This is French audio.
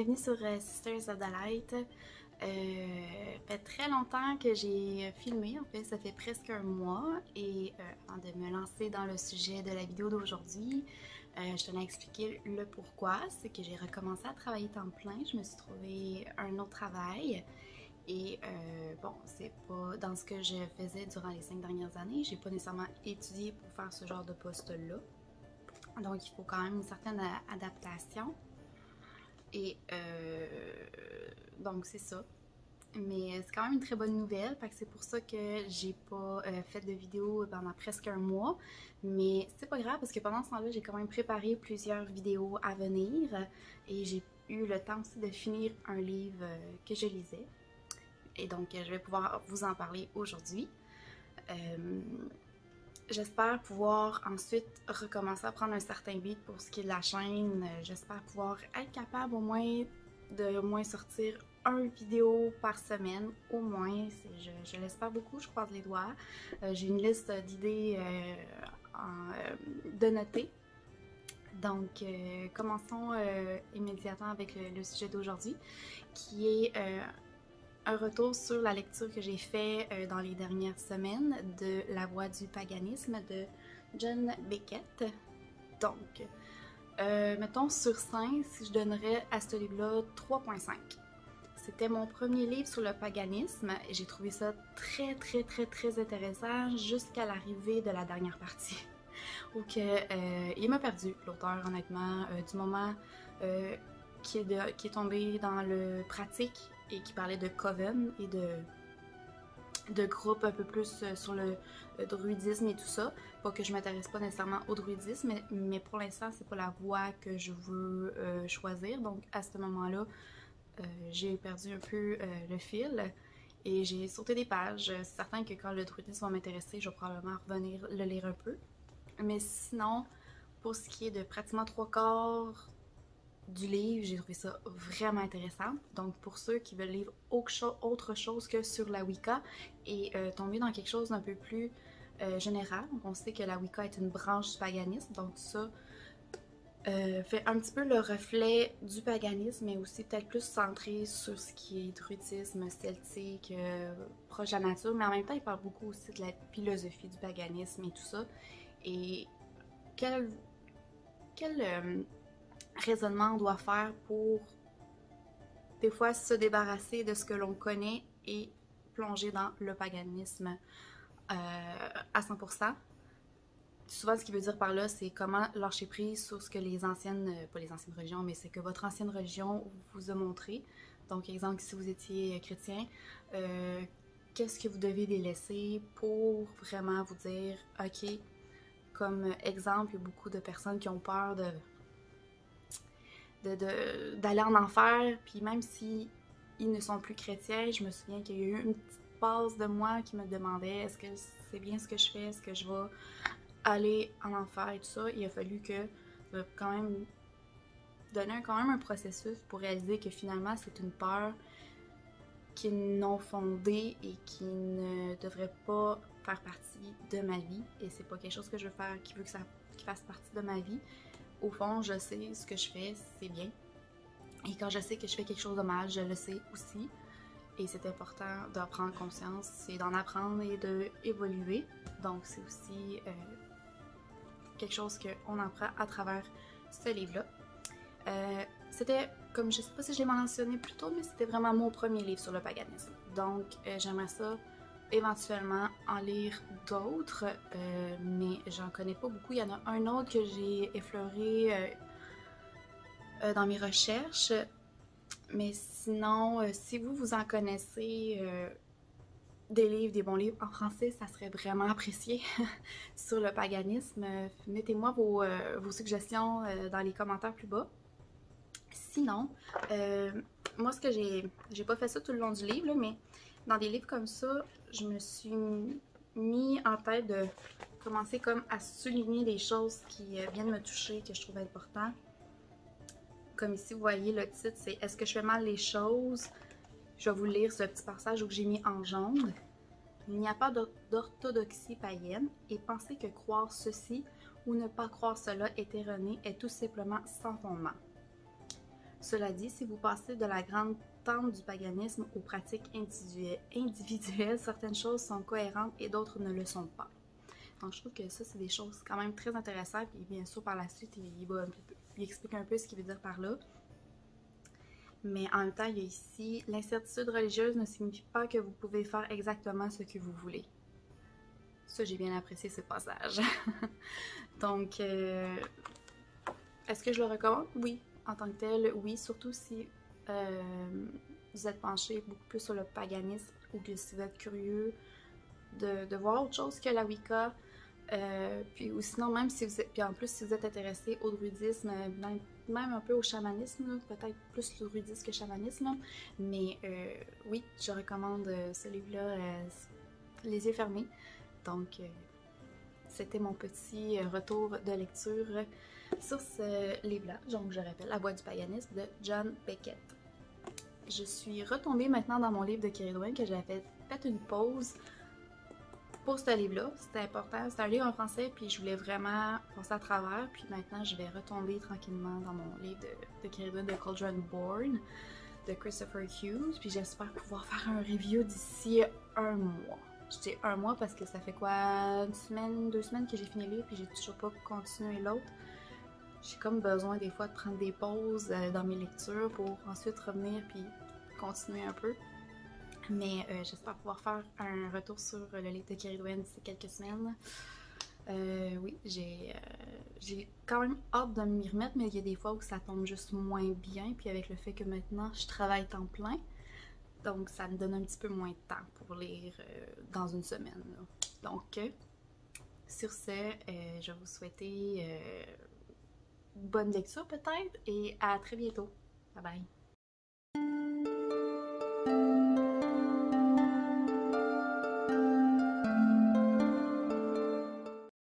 bienvenue sur Sisters of the Light. Fait très longtemps que j'ai filmé, en fait ça fait presque un mois et avant de me lancer dans le sujet de la vidéo d'aujourd'hui, je tenais à expliquer le pourquoi. C'est que j'ai recommencé à travailler temps plein, je me suis trouvé un autre travail et bon, c'est pas dans ce que je faisais durant les 5 dernières années, j'ai pas nécessairement étudié pour faire ce genre de poste-là. Donc, il faut quand même une certaine adaptation. Et donc, c'est ça. Mais c'est quand même une très bonne nouvelle. Fait que c'est pour ça que j'ai pas fait de vidéo pendant presque un mois. Mais c'est pas grave parce que pendant ce temps-là, j'ai quand même préparé plusieurs vidéos à venir. Et j'ai eu le temps aussi de finir un livre que je lisais. Et donc, je vais pouvoir vous en parler aujourd'hui. J'espère pouvoir ensuite recommencer à prendre un certain beat pour ce qui est de la chaîne. J'espère pouvoir être capable au moins de sortir une vidéo par semaine, au moins. Je l'espère beaucoup, je croise les doigts. J'ai une liste d'idées de noter. Donc, commençons immédiatement avec le sujet d'aujourd'hui, qui est un retour sur la lecture que j'ai fait dans les dernières semaines de La Voix du paganisme de John Beckett. Donc, mettons sur 5, si je donnerais à ce livre-là 3.5. C'était mon premier livre sur le paganisme et j'ai trouvé ça très intéressant jusqu'à l'arrivée de la dernière partie. Où il m'a perdu, l'auteur, honnêtement, du moment qui est tombé dans le pratique et qui parlait de coven et de groupes un peu plus sur le druidisme et tout ça. Pas que je m'intéresse pas nécessairement au druidisme, mais pour l'instant, c'est pas la voie que je veux choisir. Donc à ce moment-là, j'ai perdu un peu le fil et j'ai sauté des pages. C'est certain que quand le druidisme va m'intéresser, je vais probablement revenir le lire un peu. Mais sinon, pour ce qui est de pratiquement 3/4 du livre, j'ai trouvé ça vraiment intéressant. Donc pour ceux qui veulent lire autre chose que sur la Wicca et tomber dans quelque chose d'un peu plus général, on sait que la Wicca est une branche du paganisme, donc ça fait un petit peu le reflet du paganisme, mais aussi peut-être plus centré sur ce qui est druidisme, celtique, proche de la nature, mais en même temps il parle beaucoup aussi de la philosophie du paganisme et tout ça. Et quel raisonnement on doit faire pour des fois se débarrasser de ce que l'on connaît et plonger dans le paganisme à 100%. Souvent, ce qu'il veut dire par là, c'est comment lâcher prise sur ce que les anciennes, pas les anciennes religions, mais c'est que votre ancienne religion vous a montré. Donc, exemple, si vous étiez chrétien, qu'est-ce que vous devez délaisser pour vraiment vous dire, ok, comme exemple, il y a beaucoup de personnes qui ont peur d'aller en enfer, puis même si ils ne sont plus chrétiens, je me souviens qu'il y a eu une petite passe de moi qui me demandait est-ce que c'est bien ce que je fais, est-ce que je vais aller en enfer et tout ça. Il a fallu que quand même donner quand même un processus pour réaliser que finalement c'est une peur qui est non fondée et qui ne devrait pas faire partie de ma vie, et c'est pas quelque chose que je veux faire qui fasse partie de ma vie. Au fond, je sais ce que je fais, c'est bien. Et quand je sais que je fais quelque chose de mal, je le sais aussi. Et c'est important d'en prendre conscience, c'est d'en apprendre et d'évoluer. Donc c'est aussi quelque chose qu'on apprend à travers ce livre-là. C'était, comme je sais pas si je l'ai mentionné plus tôt, mais c'était vraiment mon premier livre sur le paganisme. Donc j'aimerais ça éventuellement en lire d'autres, mais j'en connais pas beaucoup. Il y en a un autre que j'ai effleuré dans mes recherches, mais sinon, si vous en connaissez des livres, des bons livres en français, ça serait vraiment apprécié sur le paganisme. Mettez-moi vos suggestions dans les commentaires plus bas. Sinon, moi ce que j'ai pas fait ça tout le long du livre, là, mais dans des livres comme ça, je me suis mis en tête de commencer comme à souligner des choses qui viennent me toucher, que je trouve important. Comme ici, vous voyez, le titre, c'est « Est-ce que je fais mal les choses ?» Je vais vous lire ce petit passage où j'ai mis en jaune. « Il n'y a pas d'orthodoxie païenne et penser que croire ceci ou ne pas croire cela est erroné est tout simplement sans fondement. Cela dit, si vous passez de la grande tente du paganisme aux pratiques individuelles, certaines choses sont cohérentes et d'autres ne le sont pas. Donc je trouve que ça, c'est des choses quand même très intéressantes. Et bien sûr, par la suite, il explique un peu ce qu'il veut dire par là. Mais en même temps, il y a ici, l'incertitude religieuse ne signifie pas que vous pouvez faire exactement ce que vous voulez. Ça, j'ai bien apprécié ce passage. Donc, est-ce que je le recommande? Oui, en tant que tel, oui, surtout si vous êtes penché beaucoup plus sur le paganisme ou que si vous êtes curieux de voir autre chose que la Wicca. Ou sinon, même si vous êtes, puis en plus, si vous êtes intéressé au druidisme, même un peu au chamanisme, peut-être plus le druidisme que chamanisme, mais oui, je recommande ce livre-là, les yeux fermés. Donc, c'était mon petit retour de lecture sur ce livre-là. Donc, je rappelle La Voix du paganisme de John Beckett. Je suis retombée maintenant dans mon livre de Kerry Dwayne que j'avais fait une pause pour ce livre-là. C'était important. C'est un livre en français, puis je voulais vraiment passer à travers. Puis maintenant, je vais retomber tranquillement dans mon livre de Kerry Dwayne de Cauldron Born de Christopher Hughes. Puis j'espère pouvoir faire un review d'ici un mois. Je dis un mois parce que ça fait quoi, une semaine, 2 semaines que j'ai fini le livre, puis j'ai toujours pas continué l'autre. J'ai comme besoin des fois de prendre des pauses dans mes lectures pour ensuite revenir puis continuer un peu. Mais j'espère pouvoir faire un retour sur le livre de Kerry Dwayne d'ici quelques semaines. Oui, j'ai quand même hâte de m'y remettre, mais il y a des fois où ça tombe juste moins bien. Puis avec le fait que maintenant je travaille temps plein, donc ça me donne un petit peu moins de temps pour lire dans une semaine. Là. Donc, sur ce, je vais vous souhaiter bonne lecture peut-être et à très bientôt. Bye bye!